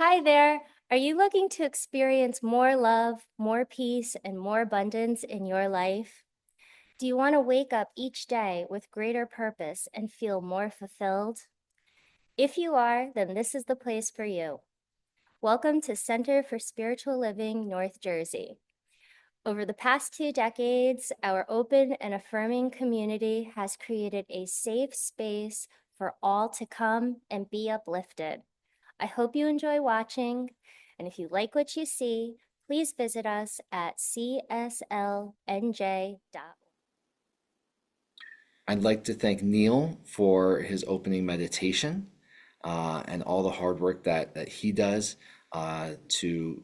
Hi there. Are you looking to experience more love, more peace, and more abundance in your life? Do you want to wake up each day with greater purpose and feel more fulfilled? If you are, then this is the place for you. Welcome to Center for Spiritual Living, North Jersey. Over the past 2 decades, our open and affirming community has created a safe space for all to come and be uplifted. I hope you enjoy watching, and if you like what you see, please visit us at CSLNJ.org. I'd like to thank Neil for his opening meditation and all the hard work that he does to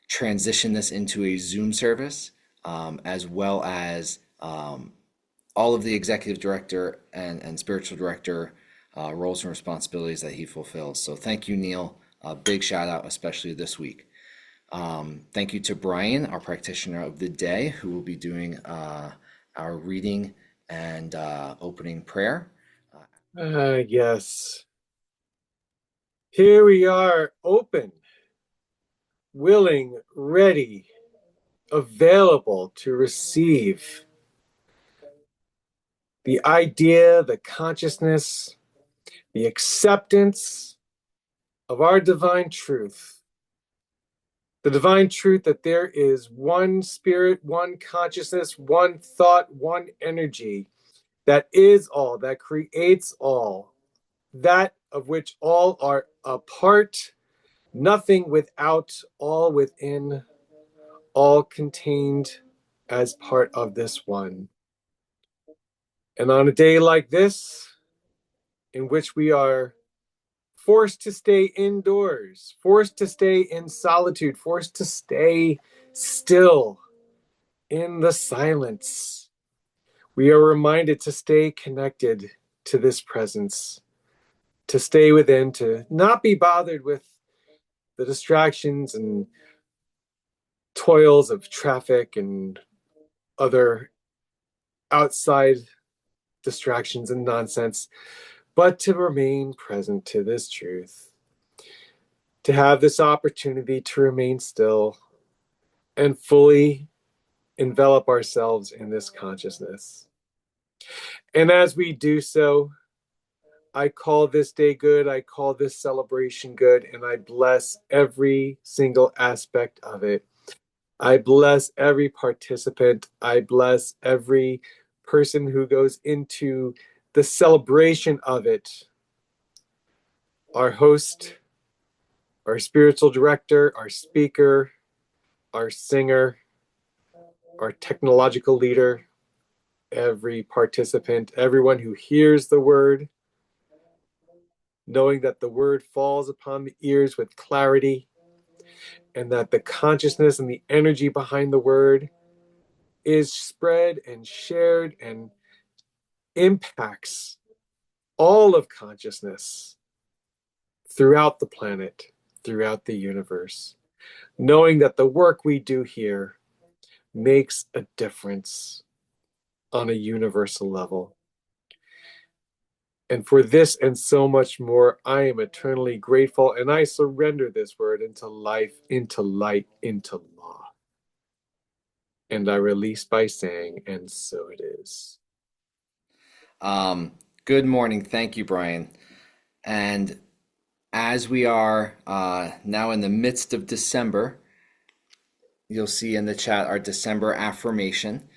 transition this into a Zoom service, as well as all of the executive director and spiritual director roles and responsibilities that he fulfills. So thank you, Neil. Big shout out, especially this week. Thank you to Brian, our practitioner of the day, who will be doing our reading and opening prayer. Yes. Here we are, open, willing, ready, available to receive the idea, the consciousness, the acceptance of our divine truth. The divine truth that there is one spirit, one consciousness, one thought, one energy that is all, that creates all, that of which all are a part, nothing without, all within, all contained as part of this one. And on a day like this, in which we are forced to stay indoors, forced to stay in solitude, forced to stay still in the silence, we are reminded to stay connected to this presence, to stay within, to not be bothered with the distractions and toils of traffic and other outside distractions and nonsense, but to remain present to this truth, to have this opportunity to remain still and fully envelop ourselves in this consciousness. And as we do so, I call this day good, I call this celebration good, and I bless every single aspect of it. I bless every participant. I bless every person who goes into the celebration of it. Our host, our spiritual director, our speaker, our singer, our technological leader, every participant, everyone who hears the word, knowing that the word falls upon the ears with clarity, and that the consciousness and the energy behind the word is spread and shared and impacts all of consciousness throughout the planet, throughout the universe, knowing that the work we do here makes a difference on a universal level. And for this and so much more, I am eternally grateful, and I surrender this word into life, into light, into law. And I release by saying, and so it is. Good morning. Thank you, Brian. And as we are now in the midst of December, you'll see in the chat our December affirmation.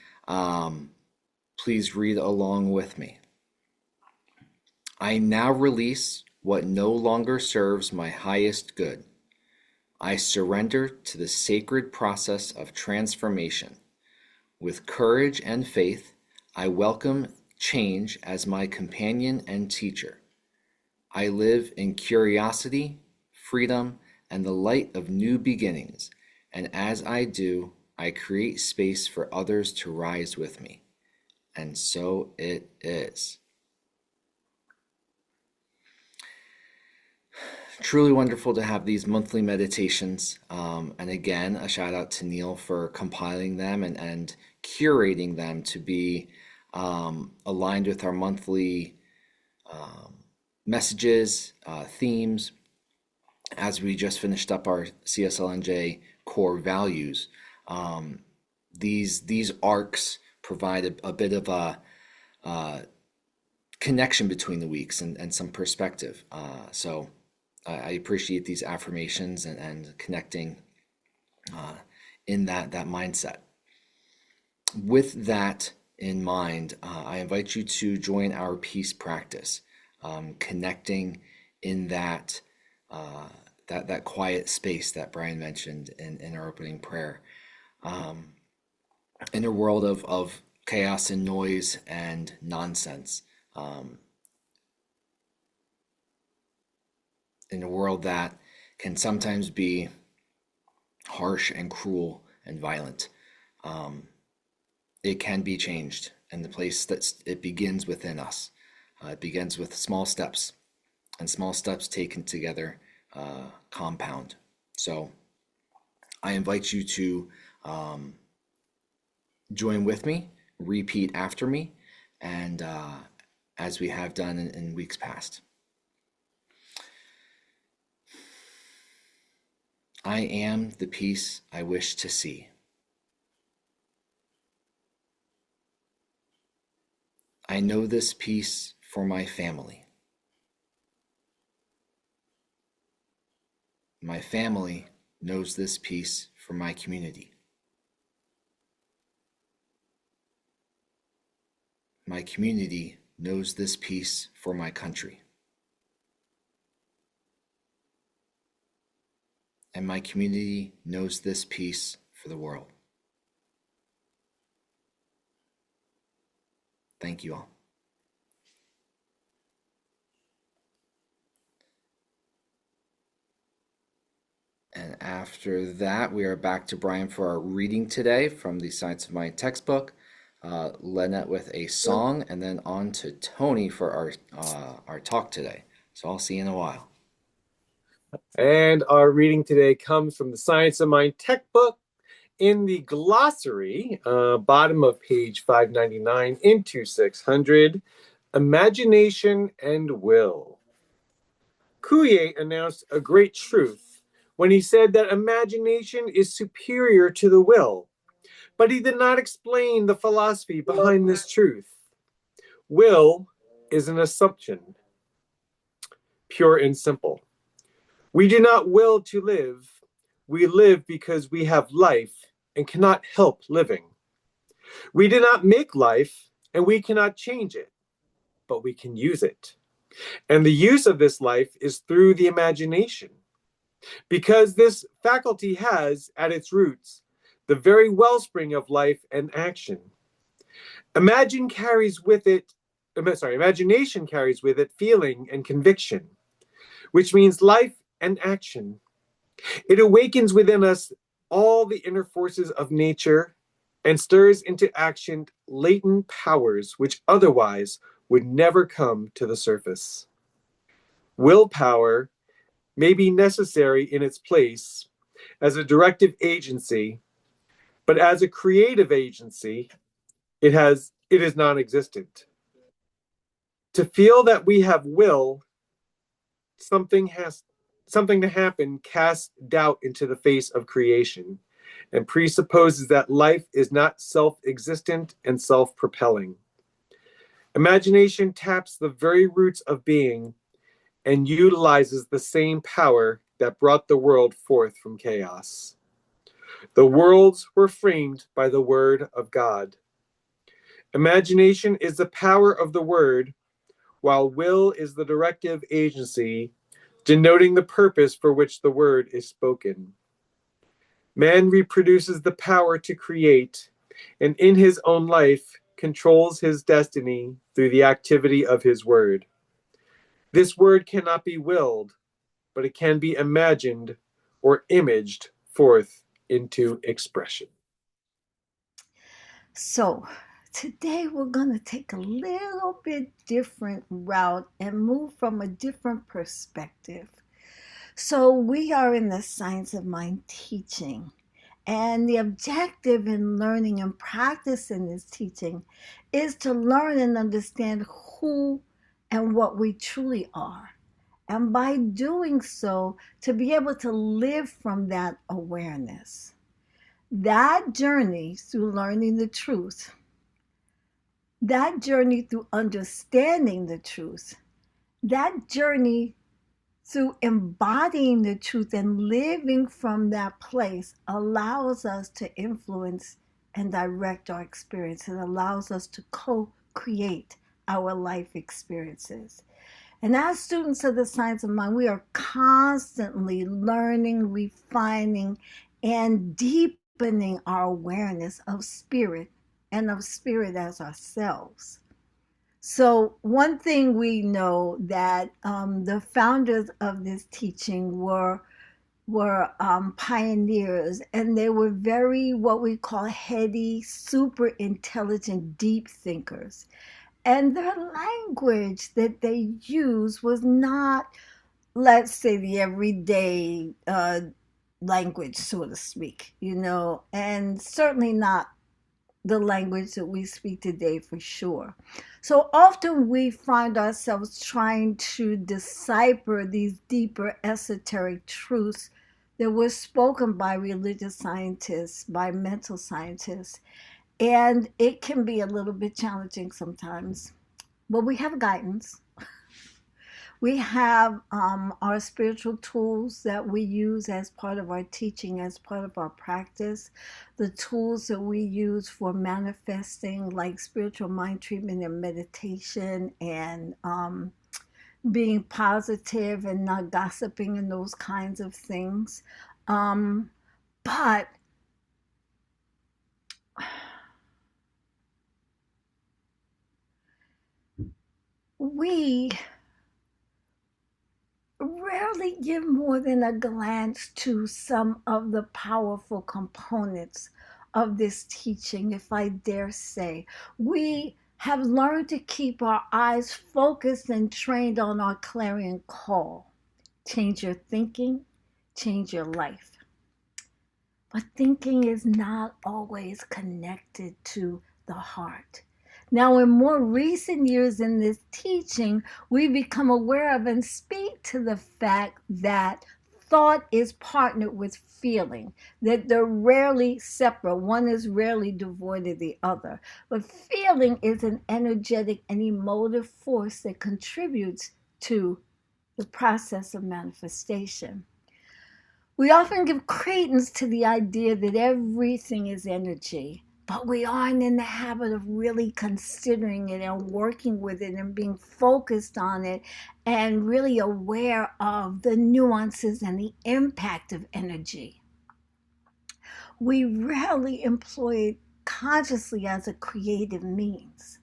Please read along with me. I now release what no longer serves my highest good. I surrender to the sacred process of transformation. With courage and faith, I welcome change as my companion and teacher. I live in curiosity, freedom, and the light of new beginnings, and as I do, I create space for others to rise with me. And so it is. Truly wonderful to have these monthly meditations. And again, a shout out to Neil for compiling them and curating them to be aligned with our monthly messages, themes, as we just finished up our CSLNJ core values, um, these arcs provide a bit of a connection between the weeks and some perspective. So I appreciate these affirmations and connecting in that mindset. With that in mind, I invite you to join our peace practice, connecting in that quiet space that Brian mentioned in our opening prayer, in a world of chaos and noise and nonsense, in a world that can sometimes be harsh and cruel and violent. It can be changed, and the place that it begins within us. It begins with small steps, and small steps taken together compound. So I invite you to join with me, repeat after me, and as we have done in weeks past. I am the peace I wish to see. I know this peace for my family. My family knows this peace for my community. My community knows this peace for my country. And my community knows this peace for the world. Thank you all. And after that, we are back to Brian for our reading today from the Science of Mind textbook, Lynette with a song, and then on to Toni for our talk today. So I'll see you in a while. And our reading today comes from the Science of Mind textbook in the glossary, bottom of page 599 into 600, Imagination and Will. Coué announced a great truth when he said that imagination is superior to the will, but he did not explain the philosophy behind this truth. Will is an assumption, pure and simple. We do not will to live. We live because we have life and cannot help living. We do not make life and we cannot change it, but we can use it. And the use of this life is through the imagination, because this faculty has at its roots the very wellspring of life and action. Imagination carries with it feeling and conviction, which means life and action. It awakens within us all the inner forces of nature and stirs into action latent powers which otherwise would never come to the surface. Willpower may be necessary in its place as a directive agency, but as a creative agency, it is non-existent. To feel that we have will, something to happen casts doubt into the face of creation and presupposes that life is not self-existent and self-propelling. Imagination taps the very roots of being and utilizes the same power that brought the world forth from chaos. The worlds were framed by the word of God. Imagination is the power of the word, while will is the directive agency, denoting the purpose for which the word is spoken. Man reproduces the power to create, and in his own life controls his destiny through the activity of his word. This word cannot be willed, but it can be imagined or imaged forth into expression. So today we're going to take a little bit different route and move from a different perspective. So we are in the Science of Mind teaching. And the objective in learning and practicing this teaching is to learn and understand who and what we truly are And by doing so, to be able to live from that awareness. That journey through learning the truth, that journey through understanding the truth, that journey through embodying the truth and living from that place allows us to influence and direct our experience. It allows us to co-create our life experiences. And as students of the science of mind, we are constantly learning, refining, and deepening our awareness of spirit and of spirit as ourselves. So one thing we know that the founders of this teaching were pioneers, and they were very what we call heady, super intelligent, deep thinkers. And their language that they used was not, let's say, the everyday language, so to speak, and certainly not the language that we speak today for sure. So often we find ourselves trying to decipher these deeper esoteric truths that were spoken by religious scientists, by mental scientists, and it can be a little bit challenging sometimes. But we have guidance. We have our spiritual tools that we use as part of our teaching, as part of our practice, the tools that we use for manifesting, like spiritual mind treatment and meditation, and being positive and not gossiping and those kinds of things. But we rarely give more than a glance to some of the powerful components of this teaching, if I dare say. We have learned to keep our eyes focused and trained on our clarion call. Change your thinking, change your life. But thinking is not always connected to the heart. Now, in more recent years in this teaching, we become aware of and speak to the fact that thought is partnered with feeling, that they're rarely separate. One is rarely devoid of the other. But feeling is an energetic and emotive force that contributes to the process of manifestation. We often give credence to the idea that everything is energy, but we aren't in the habit of really considering it and working with it and being focused on it and really aware of the nuances and the impact of energy. We rarely employ it consciously as a creative means.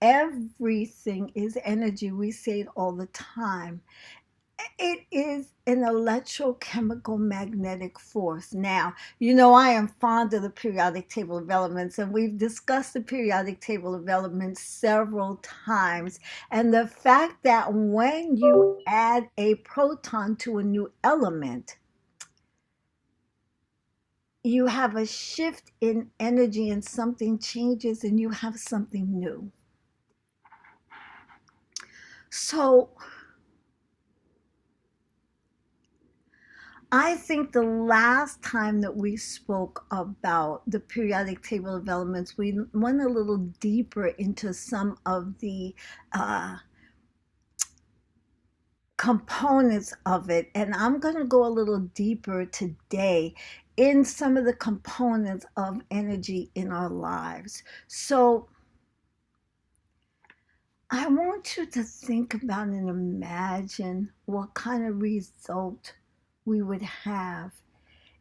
Everything is energy. We say it all the time. It is an electrochemical magnetic force. Now, I am fond of the periodic table of elements, and we've discussed the periodic table of elements several times. And the fact that when you add a proton to a new element, you have a shift in energy and something changes and you have something new. So, I think the last time that we spoke about the periodic table of elements, we went a little deeper into some of the components of it. And I'm going to go a little deeper today in some of the components of energy in our lives. So I want you to think about and imagine what kind of result we would have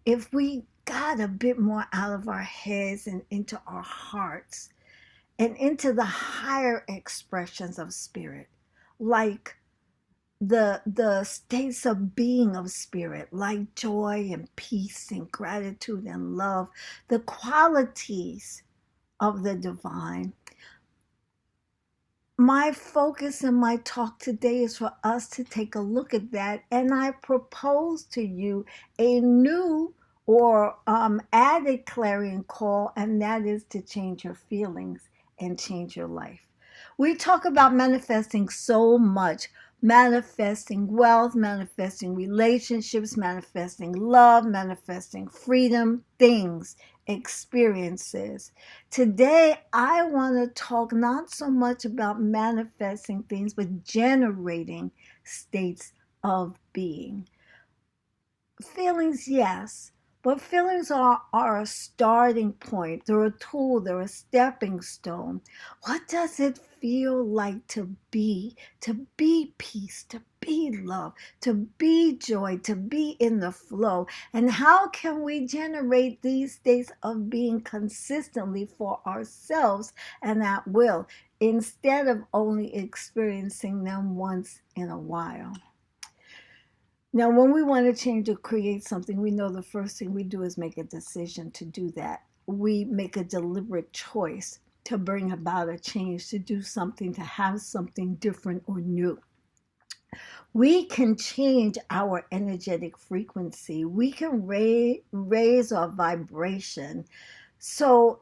if we got a bit more out of our heads and into our hearts and into the higher expressions of spirit, like the states of being of spirit, like joy and peace and gratitude and love, the qualities of the divine. My focus in my talk today is for us to take a look at that, and I propose to you a new or added clarion call, and that is to change your feelings and change your life. We talk about manifesting so much, manifesting wealth, manifesting relationships, manifesting love, manifesting freedom, things, experiences. Today, I want to talk not so much about manifesting things, but generating states of being. Feelings, yes, but feelings are a starting point. They're a tool, they're a stepping stone. What does it feel like to be? To be peace, to be love, to be joy, to be in the flow. And how can we generate these states of being consistently for ourselves and at will, instead of only experiencing them once in a while? Now, when we want to change or create something, we know the first thing we do is make a decision to do that. We make a deliberate choice to bring about a change, to do something, to have something different or new. We can change our energetic frequency. We can raise our vibration. So,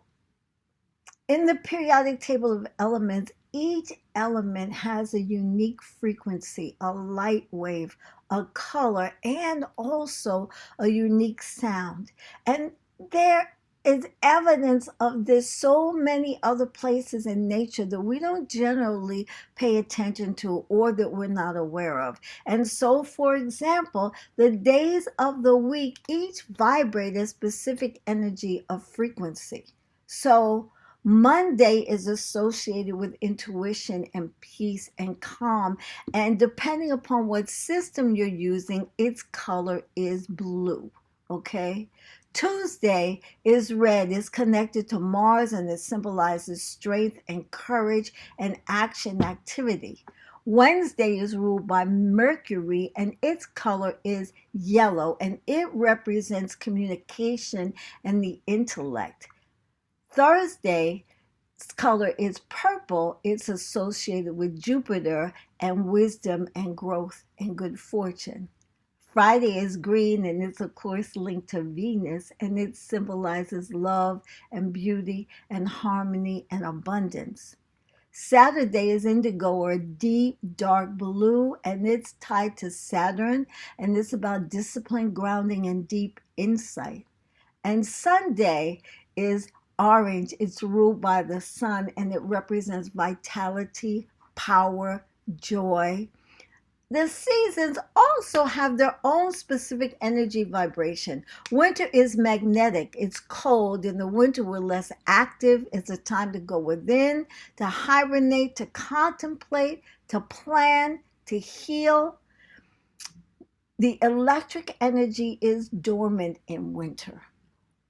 in the periodic table of elements, each element has a unique frequency, a light wave, a color, and also a unique sound. And there is evidence of this so many other places in nature that we don't generally pay attention to or that we're not aware of. And so, for example, the days of the week each vibrate a specific energy of frequency. So, Monday is associated with intuition and peace and calm. And depending upon what system you're using, its color is blue. Okay? Tuesday is red, is connected to Mars, and it symbolizes strength and courage and action activity. Wednesday is ruled by Mercury, and its color is yellow, and it represents communication and the intellect. Thursday's color is purple. It's associated with Jupiter and wisdom and growth and good fortune. Friday is green, and it's of course linked to Venus, and it symbolizes love and beauty and harmony and abundance. Saturday is indigo, or deep dark blue, and it's tied to Saturn, and it's about discipline, grounding, and deep insight. And Sunday is orange. It's ruled by the sun, and it represents vitality, power, joy. The seasons also have their own specific energy vibration. Winter is magnetic. It's cold. In the winter, we're less active. It's a time to go within, to hibernate, to contemplate, to plan, to heal. The electric energy is dormant in winter.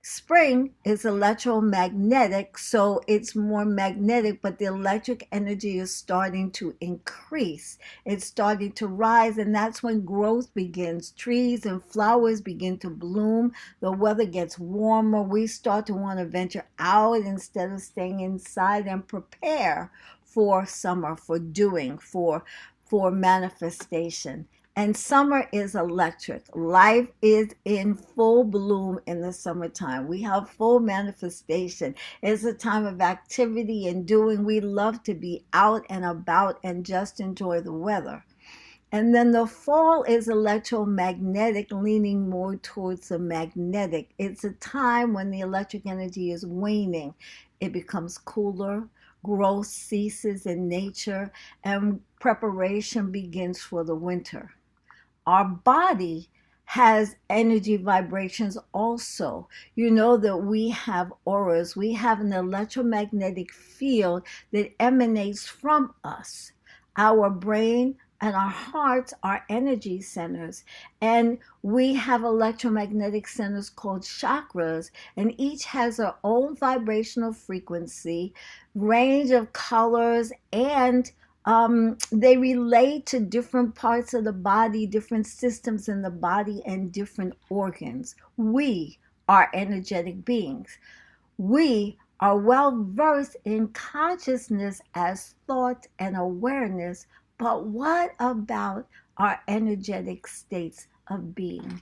Spring is electromagnetic, so it's more magnetic, but the electric energy is starting to increase. It's starting to rise, and that's when growth begins. Trees and flowers begin to bloom. The weather gets warmer. We start to want to venture out instead of staying inside, and prepare for summer, for doing, for manifestation. And summer is electric. Life is in full bloom in the summertime. We have full manifestation. It's a time of activity and doing. We love to be out and about and just enjoy the weather. And then the fall is electromagnetic, leaning more towards the magnetic. It's a time when the electric energy is waning. It becomes cooler. Growth ceases in nature, and preparation begins for the winter. Our body has energy vibrations also. You know that we have auras. We have an electromagnetic field that emanates from us. Our brain and our hearts are energy centers, and we have electromagnetic centers called chakras, and each has their own vibrational frequency, range of colors, and they relate to different parts of the body, different systems in the body, and different organs. We are energetic beings. We are well versed in consciousness as thought and awareness, but what about our energetic states of being?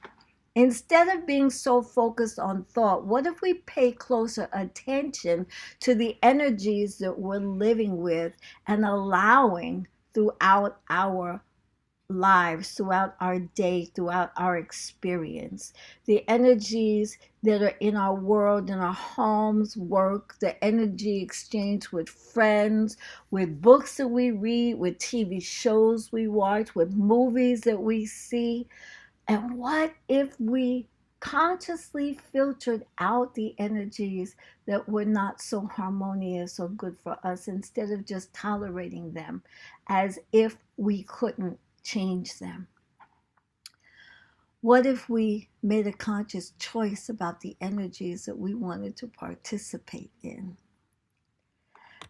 Instead of being so focused on thought, what if we pay closer attention to the energies that we're living with and allowing throughout our lives, throughout our day, throughout our experience. The energies that are in our world, in our homes, work, the energy exchange with friends, with books that we read, with TV shows we watch, with movies that we see. And what if we consciously filtered out the energies that were not so harmonious or good for us instead of just tolerating them as if we couldn't change them? What if we made a conscious choice about the energies that we wanted to participate in?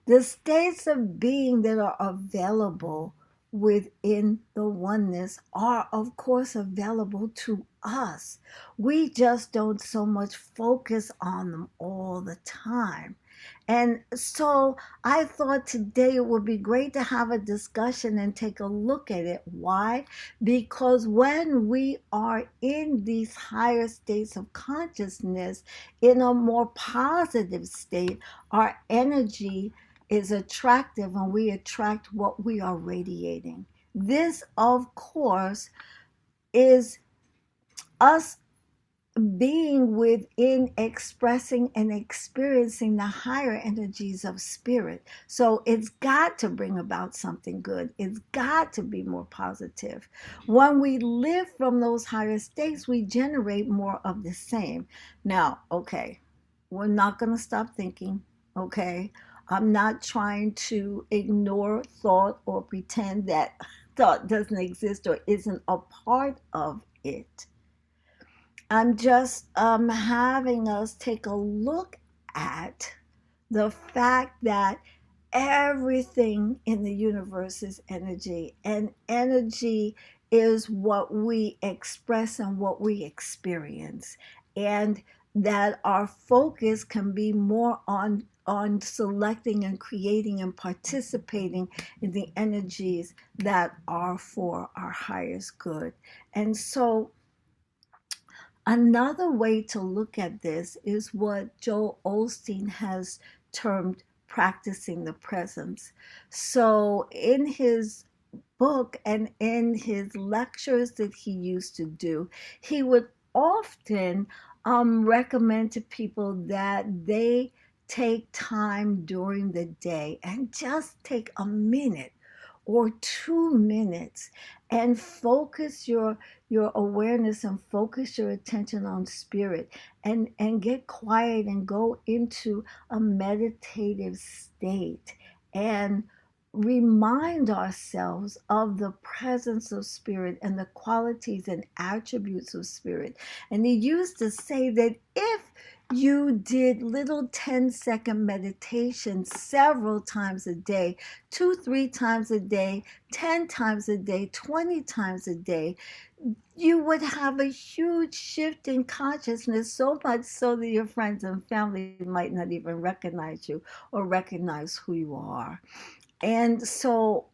The states of being that are available within the oneness are, of course, available to us. We just don't so much focus on them all the time. And so I thought today it would be great to have a discussion and take a look at it. Why? Because when we are in these higher states of consciousness, in a more positive state, our energy is attractive and we attract what we are radiating. This, of course, is us being within, expressing and experiencing the higher energies of spirit. So it's got to bring about something good. It's got to be more positive. When we live from those higher states, we generate more of the same. Now, okay, we're not going to stop thinking, okay? I'm not trying to ignore thought or pretend that thought doesn't exist or isn't a part of it. I'm just having us take a look at the fact that everything in the universe is energy, and energy is what we express and what we experience, and that our focus can be more on selecting and creating and participating in the energies that are for our highest good. And so another way to look at this is what Joel Osteen has termed practicing the presence. So, in his book and in his lectures that he used to do, he would often recommend to people that they take time during the day and just take a minute or 2 minutes and focus your awareness and focus your attention on spirit, and get quiet and go into a meditative state and remind ourselves of the presence of spirit and the qualities and attributes of spirit. And he used to say that if you did little 10-second meditations several times a day, 2-3 times a day, 10 times a day, 20 times a day, you would have a huge shift in consciousness, so much so that your friends and family might not even recognize you or recognize who you are. And so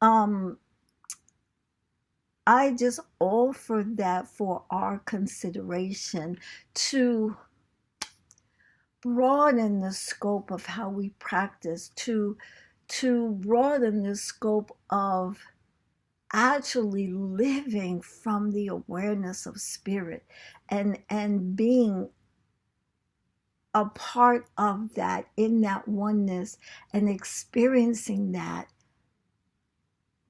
I just offer that for our consideration, to broaden the scope of how we practice, to broaden the scope of actually living from the awareness of spirit, and being a part of that, in that oneness, and experiencing that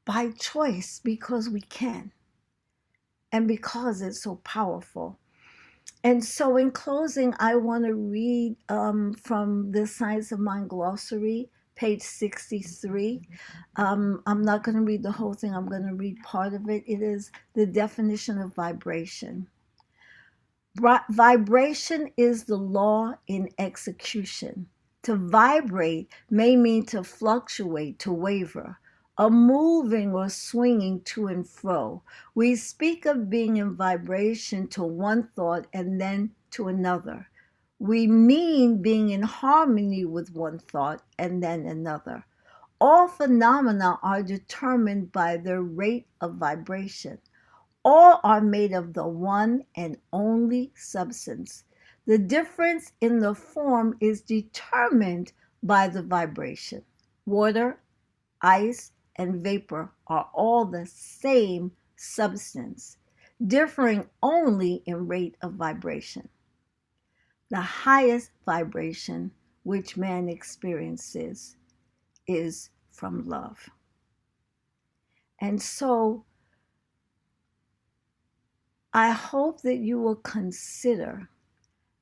by choice, because we can and because it's so powerful. And so in closing, I want to read from the Science of Mind glossary, page 63. I'm not going to read the whole thing. I'm going to read part of it. It is the definition of vibration. Vibration is the law in execution. To vibrate may mean to fluctuate, to waver, a moving or swinging to and fro. We speak of being in vibration to one thought and then to another. We mean being in harmony with one thought and then another. All phenomena are determined by their rate of vibration. All are made of the one and only substance. The difference in the form is determined by the vibration. Water, ice, and vapor are all the same substance, differing only in rate of vibration. The highest vibration which man experiences is from love. And so I hope that you will consider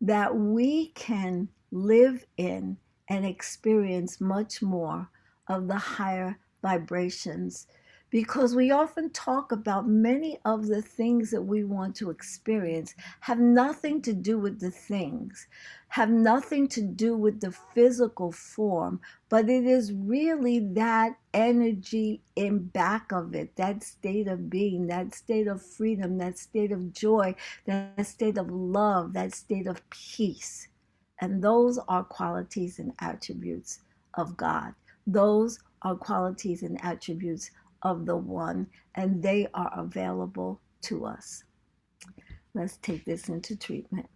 that we can live in and experience much more of the higher vibrations, because we often talk about many of the things that we want to experience have nothing to do with the things, have nothing to do with the physical form, but it is really that energy in back of it, that state of being, that state of freedom, that state of joy, that state of love, that state of peace. And those are qualities and attributes of God. Those are qualities and attributes of the One, and they are available to us. Let's take this into treatment.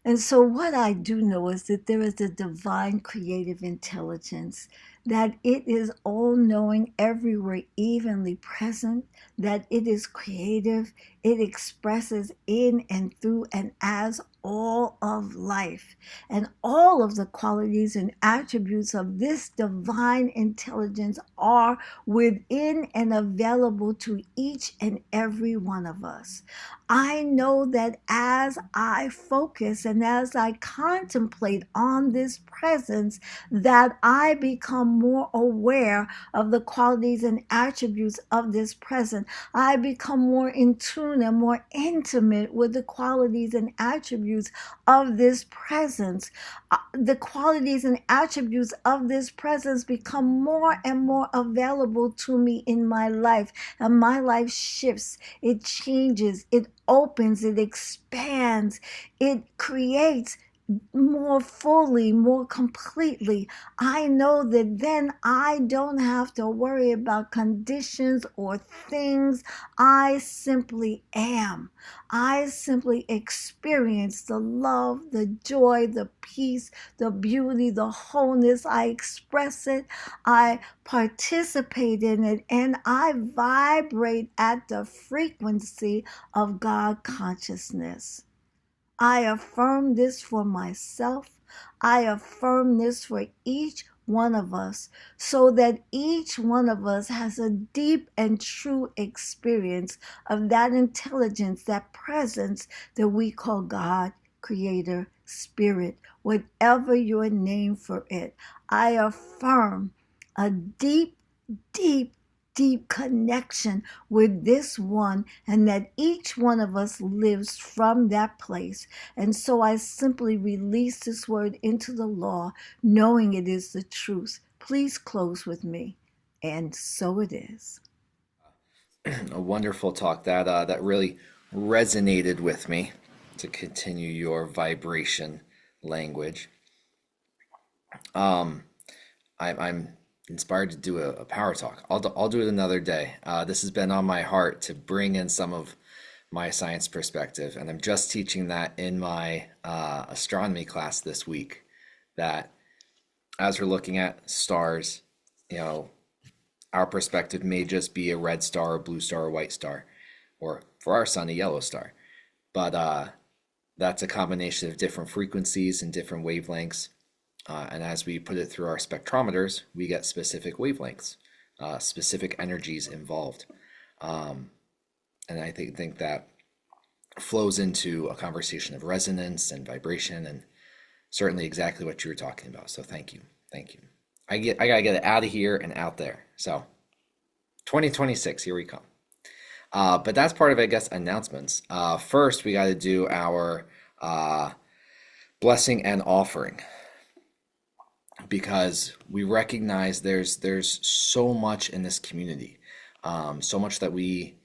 And so, what I do know is that there is a divine creative intelligence, that it is all knowing, everywhere, evenly present, that it is creative, it expresses in and through and as all of life. And all of the qualities and attributes of this divine intelligence are within and available to each and every one of us. I know that as I focus and as I contemplate on this presence, that I become more aware of the qualities and attributes of this present. I become more in tune and more intimate with the qualities and attributes of this presence. The qualities and attributes of this presence become more and more available to me in my life, and my life shifts, it changes, it opens, it expands, it creates more fully, more completely. I know that then I don't have to worry about conditions or things. I simply am. I simply experience the love, the joy, the peace, the beauty, the wholeness. I express it, I participate in it, and I vibrate at the frequency of God consciousness. I affirm this for myself. I affirm this for each one of us, so that each one of us has a deep and true experience of that intelligence, that presence that we call God, Creator, Spirit, whatever your name for it. I affirm a deep, deep, deep connection with this one, and that each one of us lives from that place. And so I simply release this word into the law, knowing it is the truth. Please close with me. And so it is. A wonderful talk that really resonated with me, to continue your vibration language. I'm inspired to do a power talk. I'll do it another day. This has been on my heart to bring in some of my science perspective, and I'm just teaching that in my astronomy class this week. That as we're looking at stars, our perspective may just be a red star, a blue star, a white star, or for our sun, a yellow star. But that's a combination of different frequencies and different wavelengths. And as we put it through our spectrometers, we get specific wavelengths, specific energies involved. And I think that flows into a conversation of resonance and vibration, and certainly exactly what you were talking about. So thank you. I gotta get it out of here and out there. So 2026, here we come. But that's part of, I guess, announcements. First, we got to do our blessing and offering, because we recognize there's so much in this community, so much that we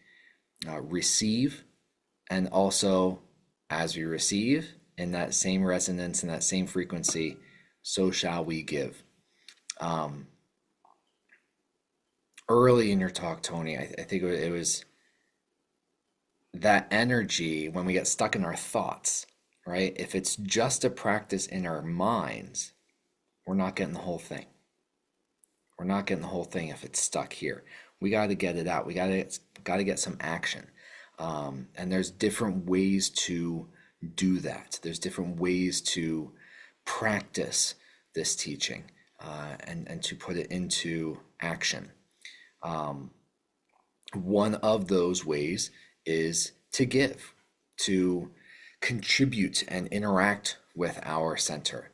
receive, and also as we receive in that same resonance, in that same frequency, so shall we give. Early in your talk, Toni, I think it was that energy when we get stuck in our thoughts, right? If it's just a practice in our minds, we're not getting the whole thing. We're not getting the whole thing if it's stuck here. We got to get it out. We got to get some action. And there's different ways to do that. There's different ways to practice this teaching and to put it into action. One of those ways is to give, to contribute and interact with our center,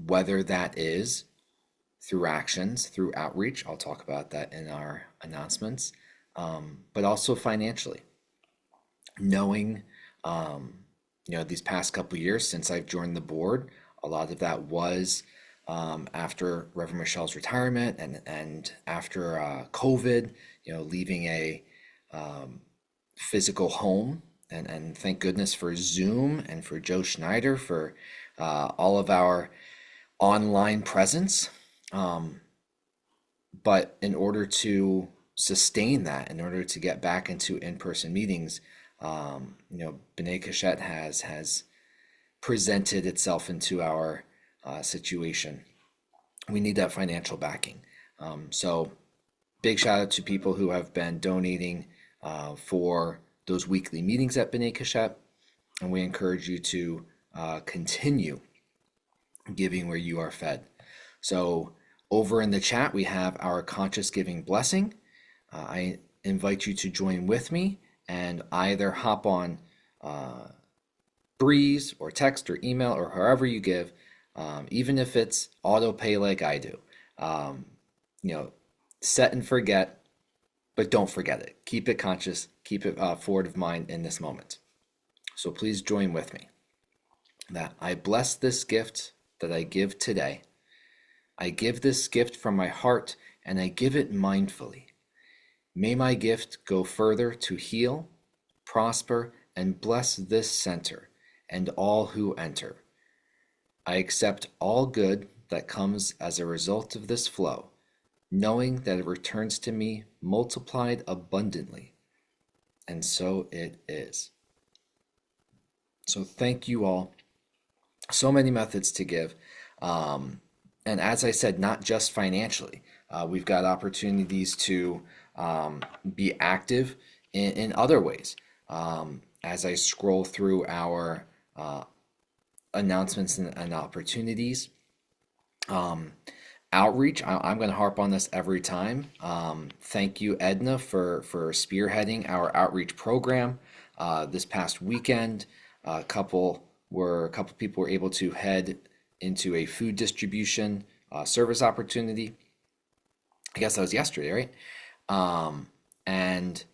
whether that is through actions, through outreach. I'll talk about that in our announcements, but also financially. Knowing, these past couple of years since I've joined the board, a lot of that was after Reverend Michelle's retirement and after COVID, leaving a physical home. And thank goodness for Zoom and for Joe Schneider for all of our online presence. But in order to sustain that, in order to get back into in-person meetings, B'nai Kashet has presented itself into our situation. We need that financial backing. So big shout out to people who have been donating for those weekly meetings at B'nai Kashet, and we encourage you to continue giving where you are fed. So over in the chat, we have our conscious giving blessing. I invite you to join with me and either hop on Breeze or text or email or however you give, even if it's auto pay like I do. Set and forget, but don't forget it. Keep it conscious, keep it forward of mind in this moment. So please join with me. That I bless this gift that I give today. I give this gift from my heart and I give it mindfully. May my gift go further to heal, prosper, and bless this center and all who enter. I accept all good that comes as a result of this flow, knowing that it returns to me multiplied abundantly. And so it is. So thank you all. So many methods to give. And as I said, not just financially. We've got opportunities to be active in other ways. As I scroll through our announcements and opportunities, outreach, I'm going to harp on this every time. Thank you, Edna, for spearheading our outreach program. This past weekend, a couple people were able to head into a food distribution service opportunity. I guess that was yesterday, right? And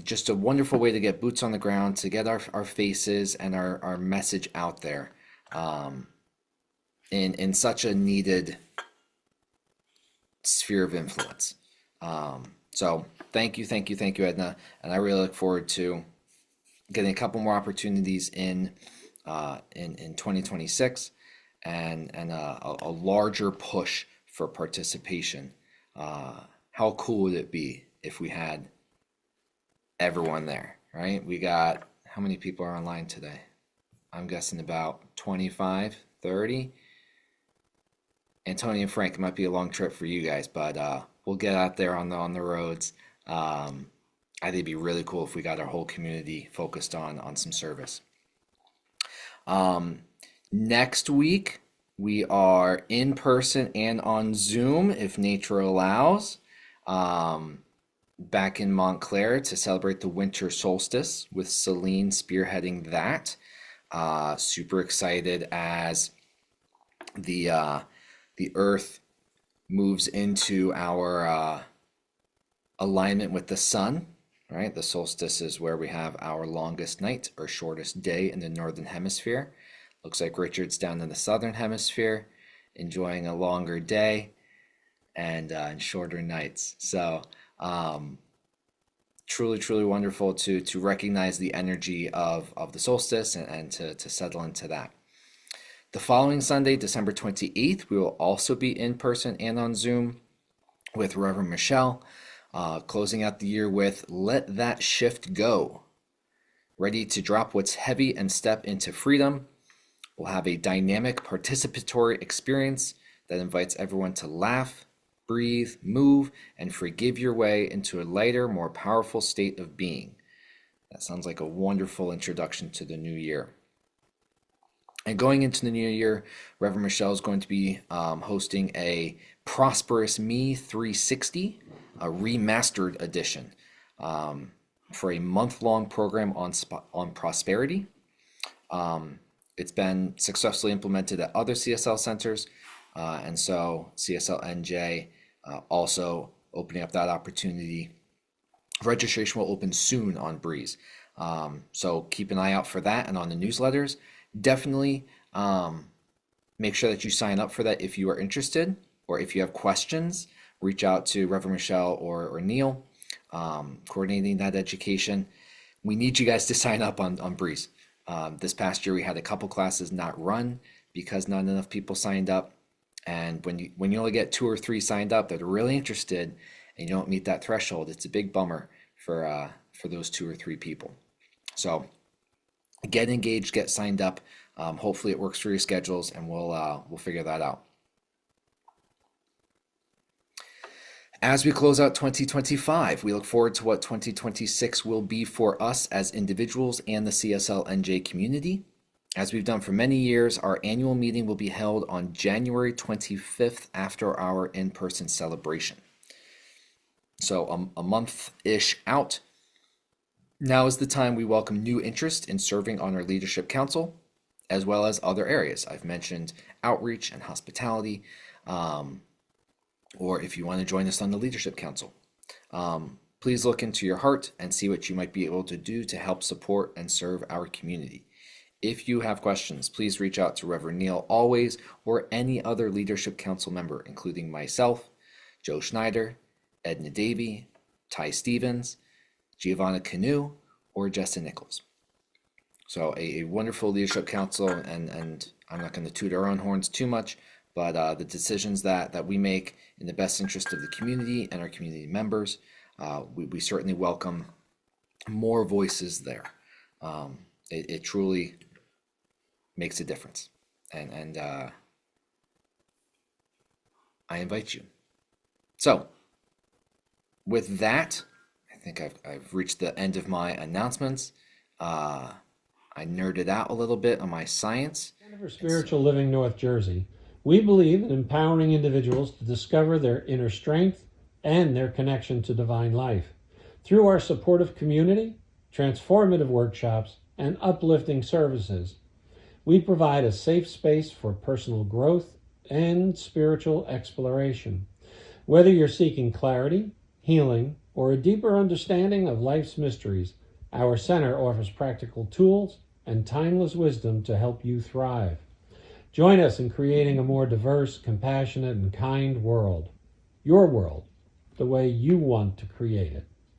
just a wonderful way to get boots on the ground, to get our faces and our message out there in such a needed sphere of influence. So thank you, Edna. And I really look forward to getting a couple more opportunities in 2026 and a larger push for participation. How cool would it be if we had everyone there, right? We got, how many people are online today? I'm guessing about 25, 30. And Toni and Frank, it might be a long trip for you guys, but we'll get out there on the roads. I think it'd be really cool if we got our whole community focused on some service. Next week, we are in person and on Zoom, if nature allows, back in Montclair to celebrate the winter solstice with Celine spearheading that. Super excited as the Earth moves into our alignment with the sun, right? The solstice is where we have our longest night or shortest day in the northern hemisphere. Looks like Richard's down in the southern hemisphere, enjoying a longer day and shorter nights. So truly wonderful to recognize the energy of the solstice and to settle into that. The following Sunday, December 28th, we will also be in person and on Zoom with Reverend Michelle, closing out the year with Let That Shift Go. ready to drop what's heavy and step into freedom. We'll have a dynamic participatory experience that invites everyone to laugh, breathe, move, and forgive your way into a lighter, more powerful state of being. That sounds like a wonderful introduction to the new year. And going into the new year, Reverend Michelle is going to be hosting a Prosperous Me 360, a remastered edition, for a month-long program on prosperity. It's been successfully implemented at other CSL centers, and so CSLNJ also opening up that opportunity. Registration will open soon on Breeze, so keep an eye out for that and on the newsletters. Definitely make sure that you sign up for that if you are interested, or if you have questions, reach out to Reverend Michelle or Neil, coordinating that education. We need you guys to sign up on Breeze. This past year we had a couple classes not run because not enough people signed up. And when you only get 2 or 3 signed up that are really interested and you don't meet that threshold, it's a big bummer for those 2 or 3 people. So get engaged, get signed up. Hopefully it works for your schedules, and we'll figure that out. As we close out 2025, we look forward to what 2026 will be for us as individuals and the CSLNJ community. As we've done for many years, our annual meeting will be held on January 25th after our in-person celebration. So a month-ish out. Now is the time we welcome new interest in serving on our leadership council, as well as other areas. I've mentioned outreach and hospitality, or if you want to join us on the leadership council. Please look into your heart and see what you might be able to do to help support and serve our community. If you have questions, please reach out to Reverend Neil always, or any other leadership council member, including myself, Joe Schneider, Edna Davey, Ty Stevens, Giovanna Canoe, or Justin Nichols. So a wonderful leadership council, and I'm not going to toot our own horns too much, but the decisions that we make in the best interest of the community and our community members, we certainly welcome more voices there. It truly makes a difference, and I invite you. So with that, I think I've reached the end of my announcements. I nerded out a little bit on my science. Center for Spiritual Living North Jersey, we believe in empowering individuals to discover their inner strength and their connection to divine life. Through our supportive community, transformative workshops, and uplifting services, we provide a safe space for personal growth and spiritual exploration. Whether you're seeking clarity, healing, or a deeper understanding of life's mysteries, our center offers practical tools and timeless wisdom to help you thrive. Join us in creating a more diverse, compassionate, and kind world. Your world, the way you want to create it.